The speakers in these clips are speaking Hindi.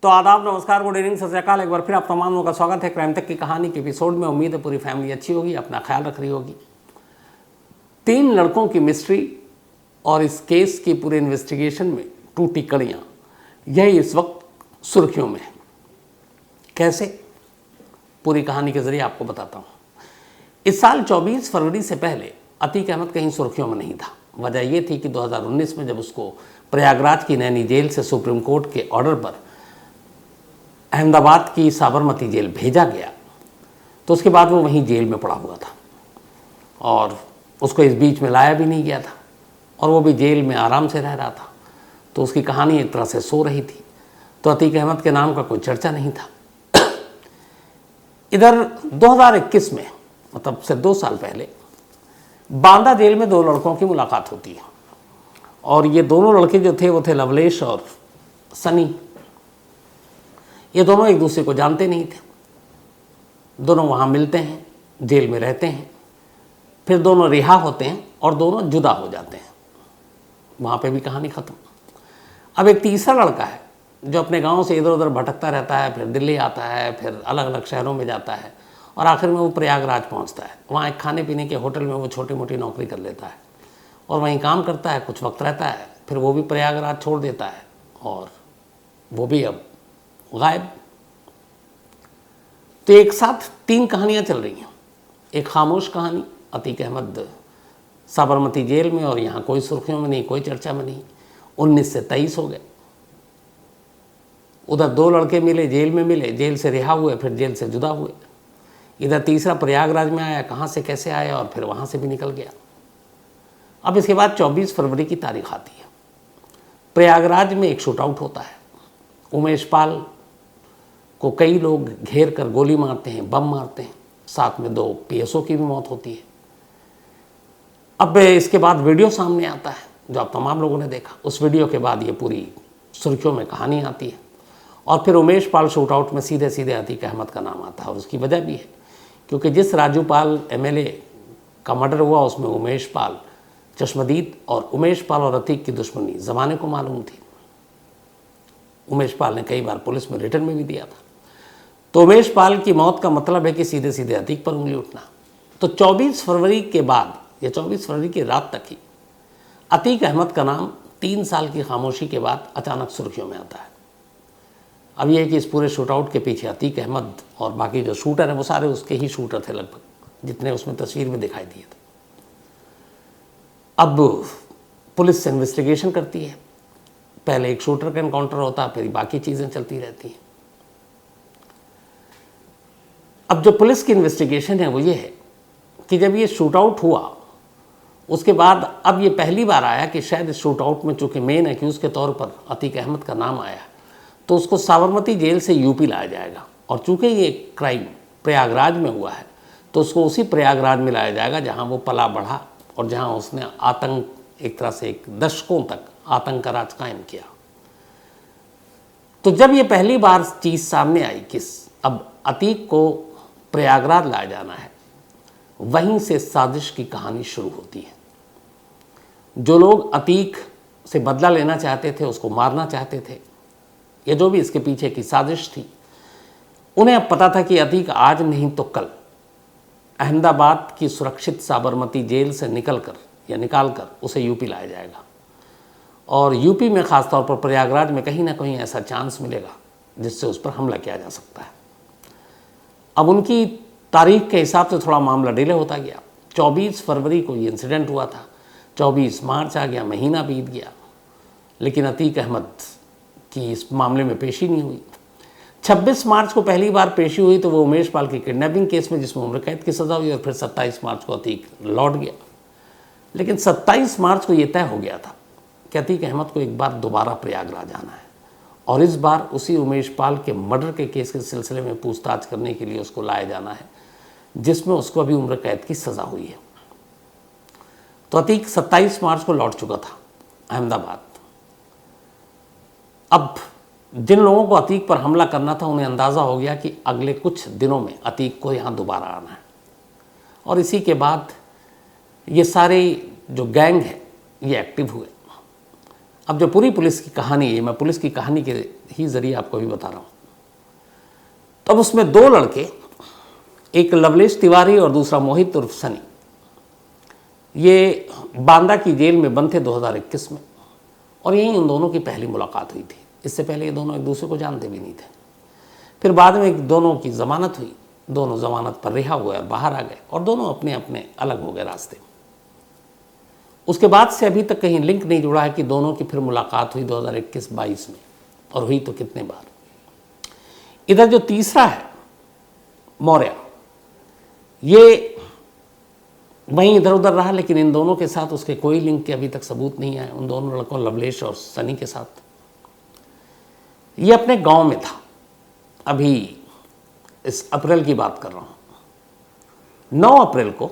तो आदाब, नमस्कार, गुड इवनिंग, सत श्री अकाल। एक बार फिर आप तमाम लोगों का स्वागत है क्राइम तक की कहानी के एपिसोड में। उम्मीद है पूरी फैमिली अच्छी होगी, अपना ख्याल रख रही होगी। 3 लड़कों की मिस्ट्री और इस केस की पूरे इन्वेस्टिगेशन में टूटी कड़ियाँ, यही इस वक्त सुर्खियों में है। कैसे, पूरी कहानी के जरिए आपको बताता हूँ। इस साल 24 फरवरी से पहले अतीक अहमद कहीं सुर्खियों में नहीं था। वजह यह थी कि 2019 में जब उसको प्रयागराज की नैनी जेल से सुप्रीम कोर्ट के ऑर्डर पर अहमदाबाद की साबरमती जेल भेजा गया, तो उसके बाद वो वहीं जेल में पड़ा हुआ था और उसको इस बीच में लाया भी नहीं गया था और वो भी जेल में आराम से रह रहा था। तो उसकी कहानी एक तरह से सो रही थी। तो अतीक अहमद के नाम का कोई चर्चा नहीं था। इधर 2021 में, मतलब से 2 साल पहले, बांदा जेल में 2 लड़कों की मुलाकात होती है और ये दोनों लड़के जो थे वो थे लवलेश और सनी। ये दोनों एक दूसरे को जानते नहीं थे। दोनों वहाँ मिलते हैं, जेल में रहते हैं, फिर दोनों रिहा होते हैं और दोनों जुदा हो जाते हैं। वहाँ पे भी कहानी ख़त्म। अब एक तीसरा लड़का है जो अपने गांव से इधर उधर भटकता रहता है, फिर दिल्ली आता है, फिर अलग अलग शहरों में जाता है और आखिर में वो प्रयागराज पहुँचता है। वहाँ एक खाने पीने के होटल में वो छोटी मोटी नौकरी कर लेता है और वहीं काम करता है, कुछ वक्त रहता है, फिर वो भी प्रयागराज छोड़ देता है और वो भी अब गायब। तो एक साथ 3 कहानियां चल रही हैं। एक खामोश कहानी, अतीक अहमद साबरमती जेल में और यहाँ कोई सुर्खियों में नहीं, कोई चर्चा में नहीं। 19 से 23 हो गए। उधर 2 लड़के मिले, जेल में मिले, जेल से रिहा हुए, फिर जेल से जुदा हुए। इधर तीसरा प्रयागराज में आया, कहाँ से कैसे आया और फिर वहाँ से भी निकल गया। अब इसके बाद 24 फरवरी की तारीख आती है। प्रयागराज में एक शूट आउट होता है। उमेश पाल को कई लोग घेर कर गोली मारते हैं, बम मारते हैं। साथ में 2 पीएसओ की भी मौत होती है। अब इसके बाद वीडियो सामने आता है जो आप तमाम लोगों ने देखा। उस वीडियो के बाद ये पूरी सुर्खियों में कहानी आती है और फिर उमेश पाल शूट आउट में सीधे सीधे अतीक अहमद का नाम आता है। और उसकी वजह भी है क्योंकि जिस राजू पाल एमएलए का मर्डर हुआ उसमें उमेश पाल चश्मदीद और उमेश पाल और अतीक की दुश्मनी ज़माने को मालूम थी। उमेश पाल ने कई बार पुलिस में रिटर्न में भी दिया था। तो उमेश पाल की मौत का मतलब है कि सीधे सीधे अतीक पर उंगली उठना। तो 24 फरवरी के बाद या 24 फरवरी की रात तक ही अतीक अहमद का नाम 3 साल की खामोशी के बाद अचानक सुर्खियों में आता है। अब यह है कि इस पूरे शूटआउट के पीछे अतीक अहमद और बाकी जो शूटर हैं वो सारे उसके ही शूटर थे लगभग, जितने उसमें तस्वीर में दिखाई दिए थे। अब पुलिस इन्वेस्टिगेशन करती है। पहले एक शूटर का एनकाउंटर होता है, फिर बाकी चीज़ें चलती रहती हैं। अब जो पुलिस की इन्वेस्टिगेशन है वो ये है कि जब ये शूट आउट हुआ उसके बाद अब ये पहली बार आया कि शायद इस शूट आउट में चूँकि मेन एक्यूज़ के तौर पर अतीक अहमद का नाम आया तो उसको साबरमती जेल से यूपी लाया जाएगा। और चूँकि ये क्राइम प्रयागराज में हुआ है तो उसको उसी प्रयागराज में लाया जाएगा जहाँ वो पला बढ़ा और जहाँ उसने आतंक, एक तरह से एक दशकों तक आतंक का राज कायम किया। तो जब ये पहली बार चीज़ सामने आई कि अब अतीक को प्रयागराज लाया जाना है, वहीं से साजिश की कहानी शुरू होती है। जो लोग अतीक से बदला लेना चाहते थे, उसको मारना चाहते थे, ये जो भी इसके पीछे की साजिश थी, उन्हें अब पता था कि अतीक आज नहीं तो कल अहमदाबाद की सुरक्षित साबरमती जेल से निकालकर उसे यूपी लाया जाएगा। और यूपी में ख़ासतौर पर प्रयागराज में कहीं ना कहीं ऐसा चांस मिलेगा जिससे उस पर हमला किया जा सकता है। अब उनकी तारीख के हिसाब से थोड़ा मामला डिले होता गया। 24 फरवरी को ये इंसिडेंट हुआ था, 24 मार्च आ गया, महीना बीत गया, लेकिन अतीक अहमद की इस मामले में पेशी नहीं हुई। 26 मार्च को पहली बार पेशी हुई तो वो उमेश पाल की किडनैपिंग केस में, जिसमें उम्र कैद की सज़ा हुई, और फिर 27 मार्च को अतीक लौट गया। लेकिन 27 मार्च को ये तय हो गया था कि अतीक अहमद को एक बार दोबारा प्रयागराज आना है और इस बार उसी उमेश पाल के मर्डर के केस के सिलसिले में पूछताछ करने के लिए उसको लाया जाना है, जिसमें उसको अभी उम्र कैद की सज़ा हुई है। तो अतीक 27 मार्च को लौट चुका था अहमदाबाद। अब जिन लोगों को अतीक पर हमला करना था उन्हें अंदाज़ा हो गया कि अगले कुछ दिनों में अतीक को यहाँ दोबारा आना है और इसी के बाद ये सारे जो गैंग है ये एक्टिव हुए। अब जो पूरी पुलिस की कहानी है, मैं पुलिस की कहानी के ही जरिए आपको भी बता रहा हूँ। तब उसमें दो लड़के, एक लवलेश तिवारी और दूसरा मोहित उर्फ सनी, ये बांदा की जेल में बंद थे 2021 में, और यहीं उन दोनों की पहली मुलाकात हुई थी। इससे पहले ये दोनों एक दूसरे को जानते भी नहीं थे। फिर बाद में दोनों की ज़मानत हुई, दोनों ज़मानत पर रिहा हुए और बाहर आ गए, और दोनों अपने अपने अलग हो गए रास्ते। उसके बाद से अभी तक कहीं लिंक नहीं जुड़ा है कि दोनों की फिर मुलाकात हुई 2021-22 में, और हुई तो कितने बार। इधर जो तीसरा है मौर्य, ये वहीं इधर उधर रहा, लेकिन इन दोनों के साथ उसके कोई लिंक के अभी तक सबूत नहीं आए, उन दोनों लड़कों लवलेश और सनी के साथ। ये अपने गांव में था, अभी इस अप्रैल की बात कर रहा हूँ। 9 अप्रैल को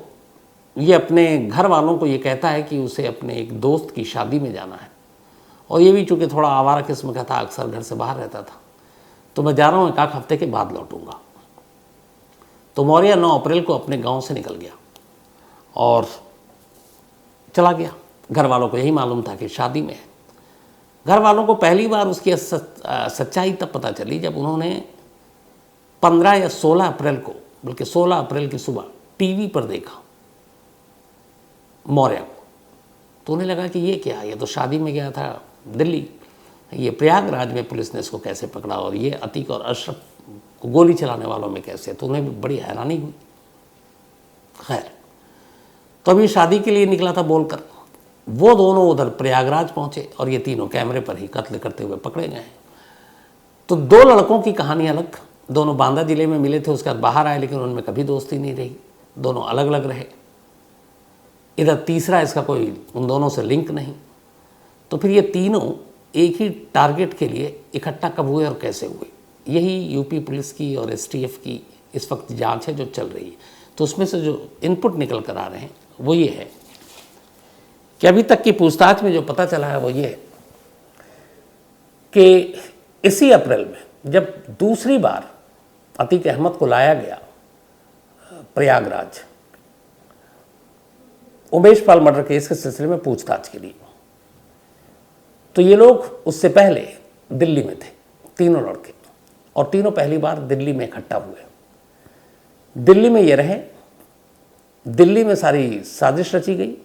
ये अपने घर वालों को ये कहता है कि उसे अपने एक दोस्त की शादी में जाना है, और ये भी चूँकि थोड़ा आवारा किस्म का था, अक्सर घर से बाहर रहता था, तो मैं जा रहा हूँ, एक आध हफ्ते के बाद लौटूंगा। तो मौर्य 9 अप्रैल को अपने गांव से निकल गया और चला गया। घर वालों को यही मालूम था कि शादी में है। घर वालों को पहली बार उसकी सच्चाई तब पता चली जब उन्होंने 15 या 16 अप्रैल को, बल्कि 16 अप्रैल की सुबह टीवी पर देखा मौर्य को। तो उन्हें लगा कि ये क्या है, ये तो शादी में गया था दिल्ली, ये प्रयागराज में पुलिस ने इसको कैसे पकड़ा, और ये अतीक और अशरफ को गोली चलाने वालों में कैसे। तो उन्हें भी बड़ी हैरानी हुई। खैर, तो अभी शादी के लिए निकला था बोलकर, वो दोनों उधर प्रयागराज पहुंचे और ये तीनों कैमरे पर ही कत्ल करते हुए पकड़े गए। तो दो लड़कों की कहानी अलग, दोनों बांदा जिले में मिले थे, उसके बाद बाहर आए, लेकिन उनमें कभी दोस्ती नहीं रही, दोनों अलग अलग रहे। इधर तीसरा, इसका कोई उन दोनों से लिंक नहीं। तो फिर ये तीनों एक ही टारगेट के लिए इकट्ठा कब हुए और कैसे हुए, यही यूपी पुलिस की और एसटीएफ की इस वक्त जांच है जो चल रही है। तो उसमें से जो इनपुट निकल कर आ रहे हैं वो ये है कि अभी तक की पूछताछ में जो पता चला है वो ये है कि इसी अप्रैल में जब दूसरी बार अतीक अहमद को लाया गया प्रयागराज उमेश पाल मर्डर केस के सिलसिले में पूछताछ के लिए, तो ये लोग उससे पहले दिल्ली में थे, तीनों लड़के, और तीनों पहली बार दिल्ली में इकट्ठा हुए। दिल्ली में ये रहे, दिल्ली में सारी साजिश रची गई।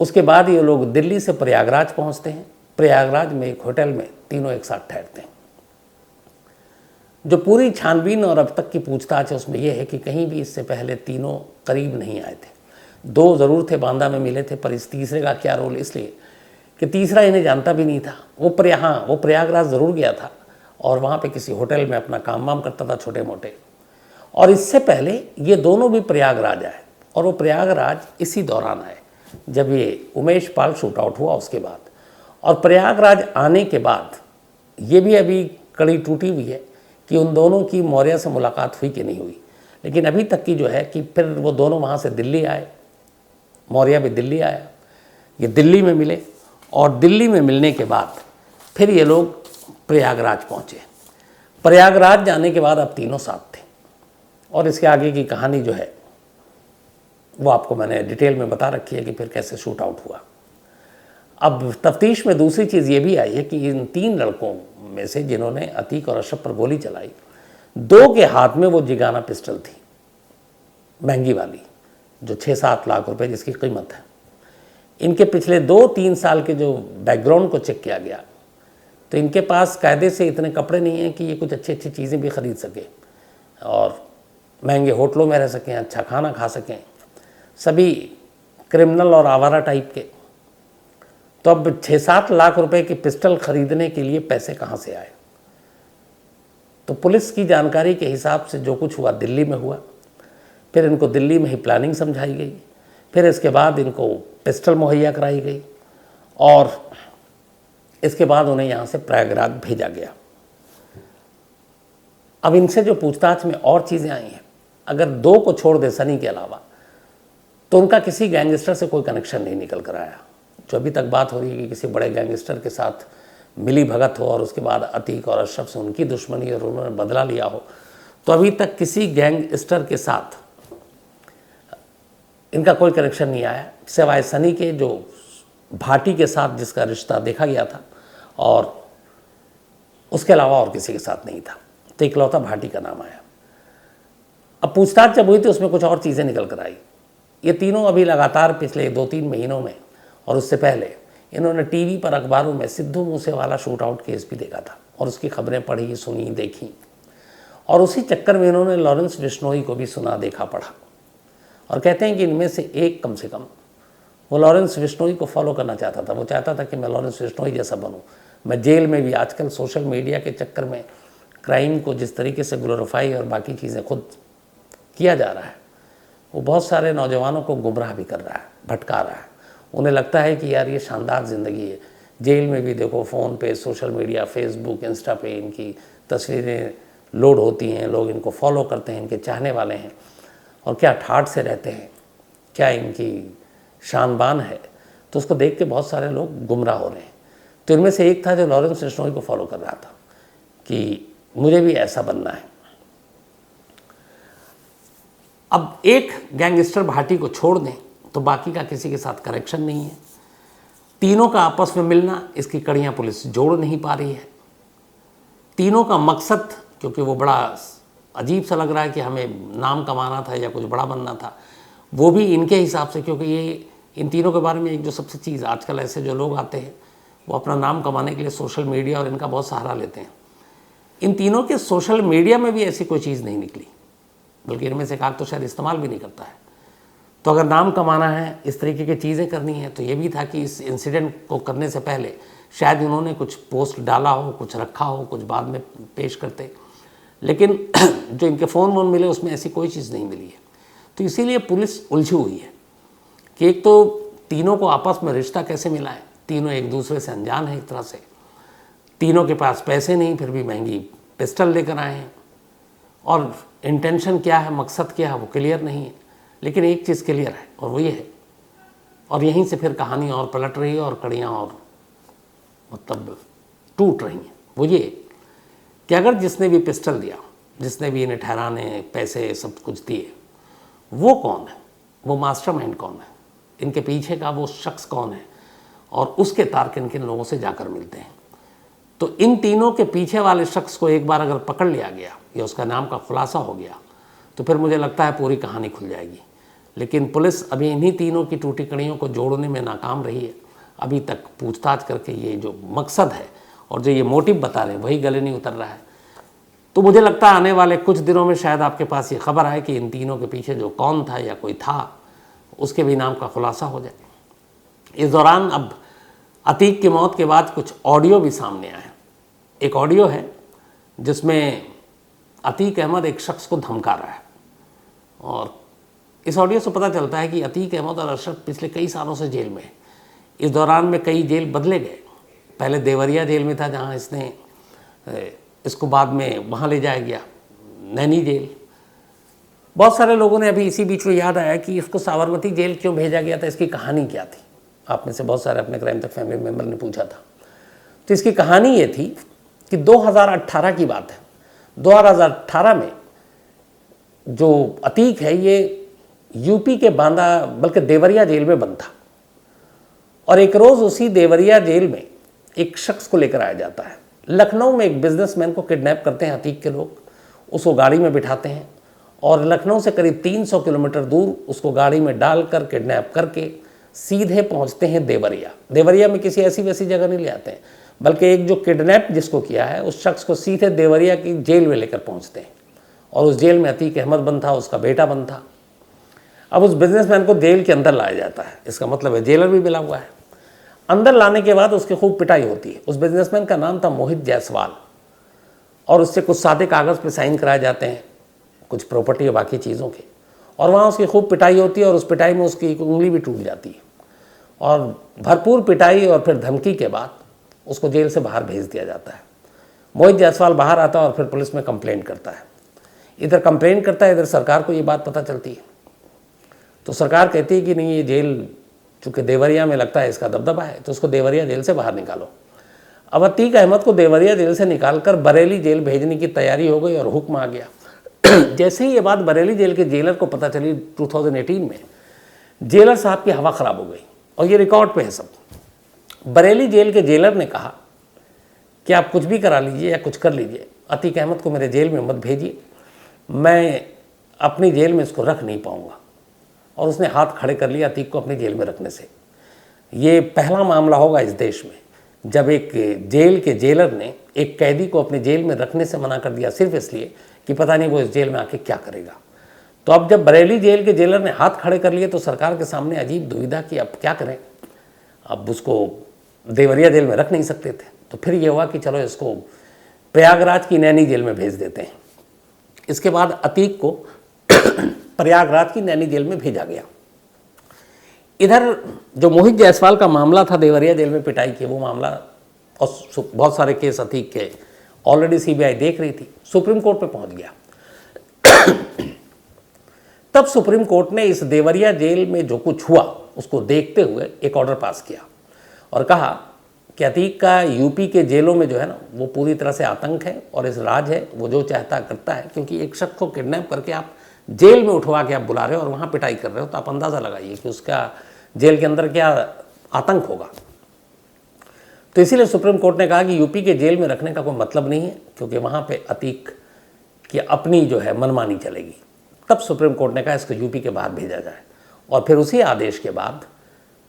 उसके बाद ये लोग दिल्ली से प्रयागराज पहुंचते हैं। प्रयागराज में एक होटल में तीनों एक साथ ठहरते हैं। जो पूरी छानबीन और अब तक की पूछताछ है उसमें यह है कि कहीं भी इससे पहले तीनों करीब नहीं आए थे। 2 ज़रूर थे, बांदा में मिले थे, पर इस तीसरे का क्या रोल, इसलिए कि तीसरा इन्हें जानता भी नहीं था। वो प्रयागराज ज़रूर गया था और वहाँ पे किसी होटल में अपना काम वाम करता था छोटे मोटे। और इससे पहले ये दोनों भी प्रयागराज आए, और वो प्रयागराज इसी दौरान आए जब ये उमेश पाल शूट आउट हुआ उसके बाद। और प्रयागराज आने के बाद ये भी अभी कड़ी टूटी हुई है कि उन दोनों की मौर्य से मुलाकात हुई कि नहीं हुई। लेकिन अभी तक की जो है कि फिर वो दोनों वहाँ से दिल्ली आए, मौर्य भी दिल्ली आया, ये दिल्ली में मिले, और दिल्ली में मिलने के बाद फिर ये लोग प्रयागराज पहुँचे। प्रयागराज जाने के बाद अब तीनों साथ थे, और इसके आगे की कहानी जो है वो आपको मैंने डिटेल में बता रखी है कि फिर कैसे शूट आउट हुआ। अब तफ्तीश में दूसरी चीज़ ये भी आई है कि इन 3 लड़कों में से जिन्होंने अतीक और अशरफ पर गोली चलाई, 2 के हाथ में वो जिगाना पिस्टल थी, महंगी वाली, जो 6-7 लाख रुपए जिसकी कीमत है। इनके पिछले 2-3 साल के जो बैकग्राउंड को चेक किया गया तो इनके पास कायदे से इतने कपड़े नहीं हैं कि ये कुछ अच्छी अच्छी चीज़ें भी ख़रीद सकें और महंगे होटलों में रह सकें, अच्छा खाना खा सकें। सभी क्रिमिनल और आवारा टाइप के। तो अब 6-7 लाख रुपए की पिस्टल खरीदने के लिए पैसे कहाँ से आए? तो पुलिस की जानकारी के हिसाब से जो कुछ हुआ दिल्ली में हुआ, फिर इनको दिल्ली में ही प्लानिंग समझाई गई, फिर इसके बाद इनको पिस्टल मुहैया कराई गई, और इसके बाद उन्हें यहाँ से प्रयागराज भेजा गया। अब इनसे जो पूछताछ में और चीज़ें आई हैं, अगर 2 को छोड़ दे सनी के अलावा, तो उनका किसी गैंगस्टर से कोई कनेक्शन नहीं निकल कर आया। जो अभी तक बात हो रही है कि किसी बड़े गैंगस्टर के साथ मिली भगत हो और उसके बाद अतीक और अशरफ से उनकी दुश्मनी और उन्होंने बदला लिया हो, तो अभी तक किसी गैंगस्टर के साथ इनका कोई कनेक्शन नहीं आया, सिवाय सनी के जो भाटी के साथ जिसका रिश्ता देखा गया था और उसके अलावा और किसी के साथ नहीं था, तो इकलौता भाटी का नाम आया। अब पूछताछ जब हुई तो उसमें कुछ और चीज़ें निकल कर आई। ये तीनों अभी लगातार पिछले 2-3 महीनों में और उससे पहले इन्होंने टीवी पर, अखबारों में Sidhu Moosewala shoot out case भी देखा था और उसकी खबरें पढ़ी, सुनी, देखी, और उसी चक्कर में इन्होंने लॉरेंस बिश्नोई को भी सुना, देखा, पढ़ा। और कहते हैं कि इनमें से एक कम से कम वो लॉरेंस बिश्नोई को फॉलो करना चाहता था। वो चाहता था कि मैं लॉरेंस बिश्नोई जैसा बनूं। मैं जेल में भी, आजकल सोशल मीडिया के चक्कर में क्राइम को जिस तरीके से ग्लोरीफाई और बाकी चीज़ें खुद किया जा रहा है, वो बहुत सारे नौजवानों को गुमराह भी कर रहा है, भटका रहा है। उन्हें लगता है कि यार ये शानदार ज़िंदगी है, जेल में भी देखो फ़ोन पे, सोशल मीडिया, फेसबुक, इंस्टा पे इनकी तस्वीरें लोड होती हैं, लोग इनको फॉलो करते हैं, इनके चाहने वाले हैं, और क्या ठाठ से रहते हैं, क्या इनकी शान बान है। तो उसको देख के बहुत सारे लोग गुमराह हो रहे हैं। तो इनमें से एक था जो लॉरेंस बिश्नोई को फॉलो कर रहा था कि मुझे भी ऐसा बनना है। अब एक गैंगस्टर भाटी को छोड़ दें तो बाकी का किसी के साथ कनेक्शन नहीं है। तीनों का आपस में मिलना, इसकी कड़ियाँ पुलिस जोड़ नहीं पा रही है। तीनों का मकसद, क्योंकि वो बड़ा अजीब सा लग रहा है कि हमें नाम कमाना था या कुछ बड़ा बनना था, वो भी इनके हिसाब से, क्योंकि ये इन तीनों के बारे में एक जो सबसे चीज़, आजकल ऐसे जो लोग आते हैं वो अपना नाम कमाने के लिए सोशल मीडिया और इनका बहुत सहारा लेते हैं। इन तीनों के सोशल मीडिया में भी ऐसी कोई चीज़ नहीं निकली, बल्कि इनमें से एक तो शायद इस्तेमाल भी नहीं करता है। तो अगर नाम कमाना है, इस तरीके की चीज़ें करनी है, तो ये भी था कि इस इंसिडेंट को करने से पहले शायद उन्होंने कुछ पोस्ट डाला हो, कुछ रखा हो, कुछ बाद में पेश करते, लेकिन जो इनके फ़ोन वोन मिले उसमें ऐसी कोई चीज़ नहीं मिली है। तो इसीलिए पुलिस उलझी हुई है कि एक तो तीनों को आपस में रिश्ता कैसे मिला है, तीनों एक दूसरे से अनजान है एक तरह से, तीनों के पास पैसे नहीं, फिर भी महंगी पिस्टल लेकर आए हैं, और इंटेंशन क्या है, मकसद क्या है, वो क्लियर नहीं है। लेकिन एक चीज़ क्लियर है और वो ये है, और यहीं से फिर कहानी और पलट रही है और कड़ियाँ और मतलब टूट रही हैं। वो ये कि अगर जिसने भी पिस्टल दिया, जिसने भी इन्हें ठहराने, पैसे, सब कुछ दिए, वो कौन है, वो मास्टरमाइंड कौन है, इनके पीछे का वो शख्स कौन है, और उसके तार किन किन लोगों से जाकर मिलते हैं। तो इन तीनों के पीछे वाले शख्स को एक बार अगर पकड़ लिया गया या उसका नाम का खुलासा हो गया, तो फिर मुझे लगता है पूरी कहानी खुल जाएगी। लेकिन पुलिस अभी इन्हीं तीनों की टूटी कड़ियों को जोड़ने में नाकाम रही है। अभी तक पूछताछ करके ये जो मकसद है और जो ये मोटिव बता रहे हैं वही गले नहीं उतर रहा है। तो मुझे लगता है आने वाले कुछ दिनों में शायद आपके पास ये खबर आए कि इन तीनों के पीछे जो कौन था या कोई था, उसके भी नाम का खुलासा हो जाए। इस दौरान अब अतीक की मौत के बाद कुछ ऑडियो भी सामने आए। एक ऑडियो है जिसमें अतीक अहमद एक शख्स को धमका रहा है, और इस ऑडियो से पता चलता है कि अतीक अहमद और अरशद पिछले कई सालों से जेल में है। इस दौरान में कई जेल बदले गए। पहले देवरिया जेल में था जहां इसको बाद में वहां ले जाया गया, नैनी जेल। बहुत सारे लोगों ने अभी इसी बीच में याद आया कि इसको साबरमती जेल क्यों भेजा गया था, इसकी कहानी क्या थी। आप में से बहुत सारे अपने क्राइम तक फैमिली मेम्बर ने पूछा था। तो इसकी कहानी ये थी कि 2018 की बात है। 2018 में जो अतीक है ये यूपी के बांदा, बल्कि देवरिया जेल में बंद था, और एक रोज़ उसी देवरिया जेल में एक शख्स को लेकर आया जाता है। लखनऊ में एक बिजनेसमैन को किडनैप करते हैं अतीक के लोग, उसको गाड़ी में बिठाते हैं और लखनऊ से करीब 300 किलोमीटर दूर उसको गाड़ी में डालकर किडनैप करके सीधे पहुंचते हैं देवरिया। देवरिया में किसी ऐसी वैसी जगह नहीं ले आते हैं, बल्कि एक जो किडनैप जिसको किया है उस शख्स को सीधे देवरिया की जेल में लेकर पहुंचते हैं, और उस जेल में अतीक अहमद बंद था, उसका बेटा बंद था। अब उस बिजनेसमैन को जेल के अंदर लाया जाता है, इसका मतलब है जेलर भी मिला हुआ है। अंदर लाने के बाद उसकी खूब पिटाई होती है। उस बिजनेसमैन का नाम था मोहित जायसवाल, और उससे कुछ सादे कागज़ पे साइन कराए जाते हैं, कुछ प्रॉपर्टी और बाकी चीज़ों के, और वहाँ उसकी खूब पिटाई होती है, और उस पिटाई में उसकी एक उंगली भी टूट जाती है। और भरपूर पिटाई और फिर धमकी के बाद उसको जेल से बाहर भेज दिया जाता है। मोहित जायसवाल बाहर आता है और फिर पुलिस में कंप्लेंट करता है। इधर कंप्लेंट करता है, इधर सरकार को ये बात पता चलती है। तो सरकार कहती है कि नहीं, ये जेल चूँकि देवरिया में लगता है इसका दबदबा है, तो उसको देवरिया जेल से बाहर निकालो। अब अतीक अहमद को देवरिया जेल से निकालकर बरेली जेल भेजने की तैयारी हो गई और हुक्म आ गया। जैसे ही ये बात बरेली जेल के जेलर को पता चली 2018 में, जेलर साहब की हवा ख़राब हो गई, और ये रिकॉर्ड पे है सब। बरेली जेल के जेलर ने कहा कि आप कुछ भी करा लीजिए या कुछ कर लीजिए, अतीक अहमद को मेरे जेल में मत भेजिए, मैं अपनी जेल में इसको रख नहीं पाऊंगा। और उसने हाथ खड़े कर लिया अतीक को अपनी जेल में रखने से। ये पहला मामला होगा इस देश में जब एक जेल के जेलर ने एक कैदी को अपनी जेल में रखने से मना कर दिया सिर्फ इसलिए कि पता नहीं वो इस जेल में आके क्या करेगा। तो अब जब बरेली जेल के जेलर ने हाथ खड़े कर लिए तो सरकार के सामने अजीब दुविधा कि अब क्या करें। अब उसको देवरिया जेल में रख नहीं सकते थे, तो फिर ये हुआ कि चलो इसको प्रयागराज की नैनी जेल में भेज देते हैं। इसके बाद अतीक को प्रयागराज की नैनी जेल में भेजा गया। इधर जो मोहित जायसवाल का मामला था देवरिया जेल में पिटाई के, वो मामला और बहुत सारे केस अतीक के ऑलरेडी सीबीआई देख रही थी, सुप्रीम कोर्ट पे पहुंच गया। तब सुप्रीम कोर्ट ने इस देवरिया जेल में जो कुछ हुआ उसको देखते हुए एक ऑर्डर पास किया और कहा कि अतीक का यूपी के जेलों में जो है ना वो पूरी तरह से आतंक है और इस राज है, वो जो चाहता करता है। क्योंकि एक शख्स को किडनैप करके आप जेल में उठवा के आप बुला रहे हो और वहाँ पिटाई कर रहे हो, तो आप अंदाज़ा लगाइए कि उसका जेल के अंदर क्या आतंक होगा। तो इसीलिए सुप्रीम कोर्ट ने कहा कि यूपी के जेल में रखने का कोई मतलब नहीं है, क्योंकि वहाँ पे अतीक की अपनी जो है मनमानी चलेगी। तब सुप्रीम कोर्ट ने कहा इसको यूपी के बाहर भेजा जाए। और फिर उसी आदेश के बाद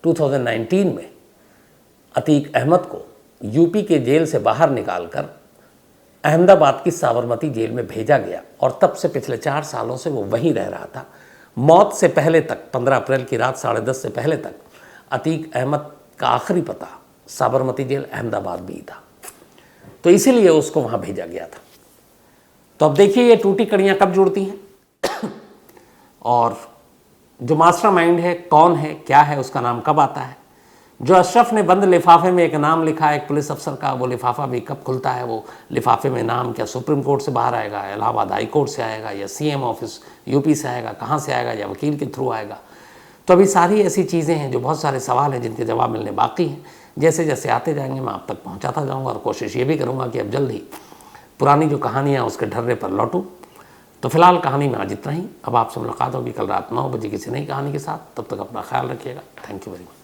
2019 में अतीक अहमद को यूपी के जेल से बाहर निकालकर अहमदाबाद की साबरमती जेल में भेजा गया और तब से पिछले 4 सालों से वो वहीं रह रहा था। मौत से पहले तक 15 अप्रैल की रात 10:30 से पहले तक अतीक अहमद का आखिरी पता साबरमती जेल अहमदाबाद भी था, तो इसीलिए उसको वहाँ भेजा गया था। तो अब देखिए ये टूटी कड़ियाँ कब जुड़ती हैं और जो मास्टरमाइंड है कौन है क्या है उसका नाम कब आता है। जो अशरफ ने बंद लिफाफे में एक नाम लिखा है एक पुलिस अफसर का, वो लिफाफा भी कब खुलता है, वो लिफाफे में नाम क्या सुप्रीम कोर्ट से बाहर आएगा, इलाहाबाद हाई कोर्ट से आएगा, या सीएम ऑफिस यूपी से आएगा, कहाँ से आएगा, या वकील के थ्रू आएगा। तो अभी सारी ऐसी चीज़ें हैं जो बहुत सारे सवाल हैं जिनके जवाब मिलने बाकी हैं। जैसे जैसे आते जाएंगे मैं आप तक पहुँचाता जाऊँगा और कोशिश ये भी करूँगा कि अब जल्द ही पुरानी जो कहानियाँ उसके ढर्रे पर लौटूँ। तो फिलहाल कहानी में आज इतना ही। अब आपसे मुलाकात होगी कल रात 9 बजे किसी नई कहानी के साथ। तब तक अपना ख्याल रखिएगा। Thank you very much.